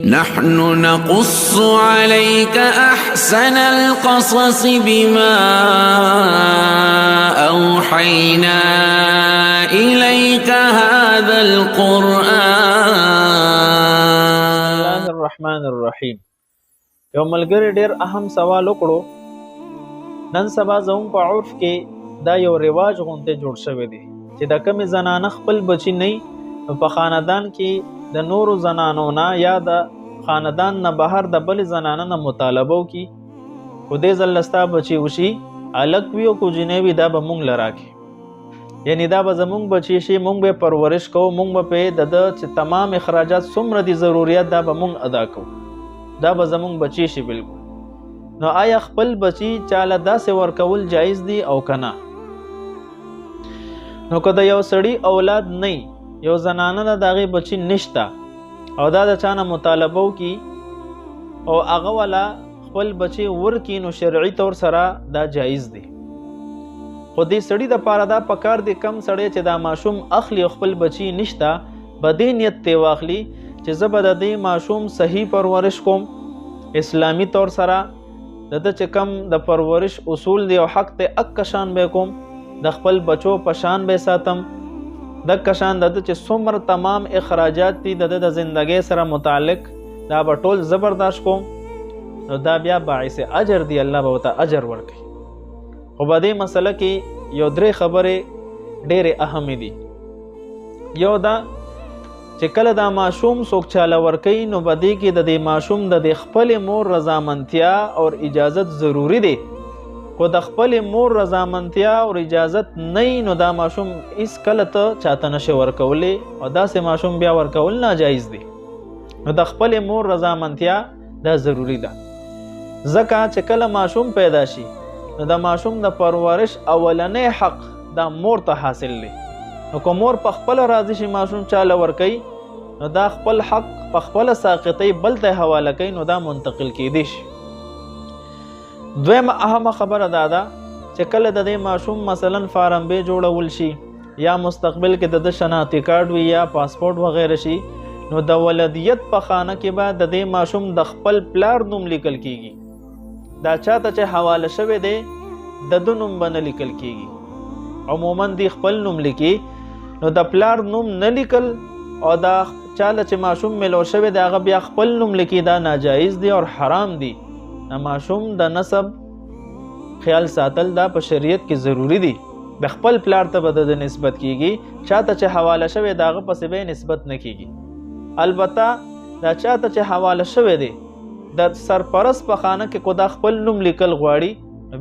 نحن نقص عليك أحسن القصص بما أوحينا إليك هذا القرآن. الرحمن الرحیم. یو ملګری ډیر اهم سوال وکړو. نن سبا زموږ په عرف کې دا یو رواج غونډه جوړ شوی دی چې د کمی زنانه خپل بچی نه په خاندان کې د نورو زنانو نه یا د خاندان نه بهر د بل زنانه نه مطالبه وکي خو دې ځل لستا بچی وشي الګ وي او کو جنوي دا به مونږ لراکي، یعنی دا به زمونږ بچی شي، مونږ به پرورش کوو، مونږ به په د چې تمام اخراجات څومره دي ضرورت دا به مونږ ادا کوو، دا به زمونږ بچی شي. بالکل نو آیا خپل بچی چاله داسې ورکول جایز دي او کنه؟ نو که د یو سړی اولاد نه یو زنانه د هغې بچی نشته او دا د چانه مطالبه وکي او هغه والا خپل بچی ورکي نو شرعي طور سره دا جایز دی. خو دې سړي د پاره دا پکار دی کم سړی چې دا ماشوم اخلي خپل بچی نشته به دې نیت تی واخلي چې زه به د دې ماشوم صحیح پرورش کوم، اسلامي طور سره د ده چې کم د پرورش اصول دی او حق ته اک شان به کوم، د خپل بچو په شان به ساتم، د کشان د چې څومره تمام اخراجات دي د زندګۍ سره متعلق دا به ټول زبرداشت کوم، نو دا بیا باعث اجر دی، الله به ورته اجر ورکړي. خو په دې مسله کې یو درې خبرې ډېرې اهمې دي. یو دا چې کله دا ماشوم څوک چاله ورکوي نو په دې کې د دې ماشوم د خپلې مور رضامندتیا او اجازت ضروري دی. خو د خپلې مور رضامندتیا او اجازت نه نو دا ماشوم هیڅ کله ته چاته نشي ورکولی او داسې ماشوم بیا ورکول ناجایز دی. نو د خپلې مور رضامندتیا دا ضروری ده، ځکه چې کله ماشوم پیدا شي نو د ماشوم د پرورش اولنی حق دا مور ته حاصل دی. نو که مور په خپله راضي شي ماشوم چاله ورکوي نو دا خپل حق په خپله ساقطۍ بل ته حواله کوي، نو دا منتقل کیدی شي. دویمه اهمه خبره دا ده چې کله د دې ماشوم مثلا فارم بی جوړول شي یا مستقبل کې د شناختی کارت وي یا پاسپورت وغیره شي نو د ولدیت په خانه کې به د دې ماشوم د خپل پلار نوم لیکل کیږي. دا چاته چې حواله شوی دی د ده نوم به نه لیکل کیږي، عموما دی خپل نوم لیکي، نو د پلار نوم نه لیکل او دا چاله چې ماشوم ملو شوی دی هغه بیا خپل نوم لیکي، دا ناجایز دی او حرام دی. ماشوم د نسب خیال ساتل دا په شریعت کې ضروری دی. د خپل پلار ته به د نسبت کیږي، چاته چې حواله شوی د هغه پسې به نسبت نه کیږي. البته دا چاته چې حواله شوی دی د سرپرست په خانه کې کو دا خپل نوم لیکل غواړي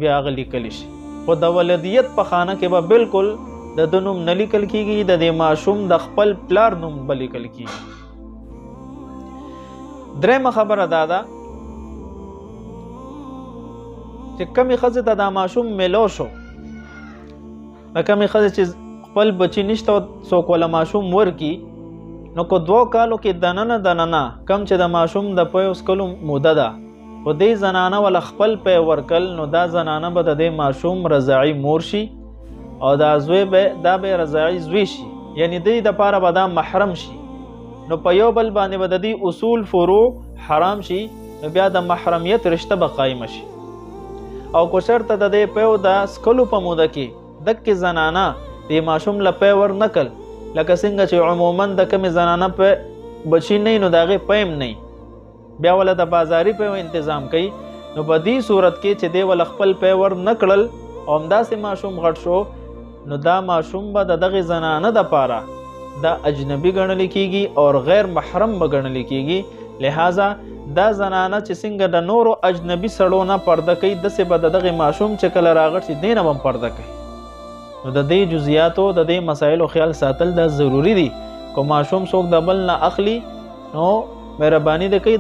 بیا هغه لیکلی شي، خو د ولدیت په خانه کې به بالکل د ده نوم نه لیکل کیږي، د دې ماشوم د خپل پلار نوم به لیکل کیږي. درېمه خبره دا ده چې کمی ښځې ته دا ماشوم میلو شو، د کمی ښځې چې خپل بچی نشته او څوک وله ماشوم ورکي نو که 2 کالو کې دننه کم چې د ماشوم د پی وسکلو موده ده خو دې زنانه وله خپل پی ورکل نو دا زنانه به د دې ماشوم رضاعي مور شي او دا زوی دا به رضاعي زوی شي، یعنی دې دپاره به دا محرم شي. نو په یو بل باندې به د دې اصول فروع حرام شي، نو بیا د محرمیت رشته به قایمه شي. او کو شرط د دې پیو د سکلو په موده کې دکې زنانه دې ماشوم له پی ور نکل، لکه څنګه چې عموما د کمې زنانه په بچی نه نو د هغې پیم نه بیا وله د بازاري پیو انتظام کوي، نو په دې صورت کې چې دی وله خپل پی ور نه کړل او همداسې ماشوم غټ شو نو دا ماشوم به د دغې زنانه دپاره دا اجنبي ګڼلی کیږي او غیر محرم به ګڼلی کیږي. لہذا دا زنانه چې څنګه د نورو اجنبي سړو نه پرده کوي داسې به د دغې ماشوم چې کله راغټ شي دې نه به هم پرده کوي. نو د دې جزیاتو د دې مسایلو خیال ساتل دا ضروري دي. که ماشوم څوک د بل نه اخلي نو مهرباني دې کوي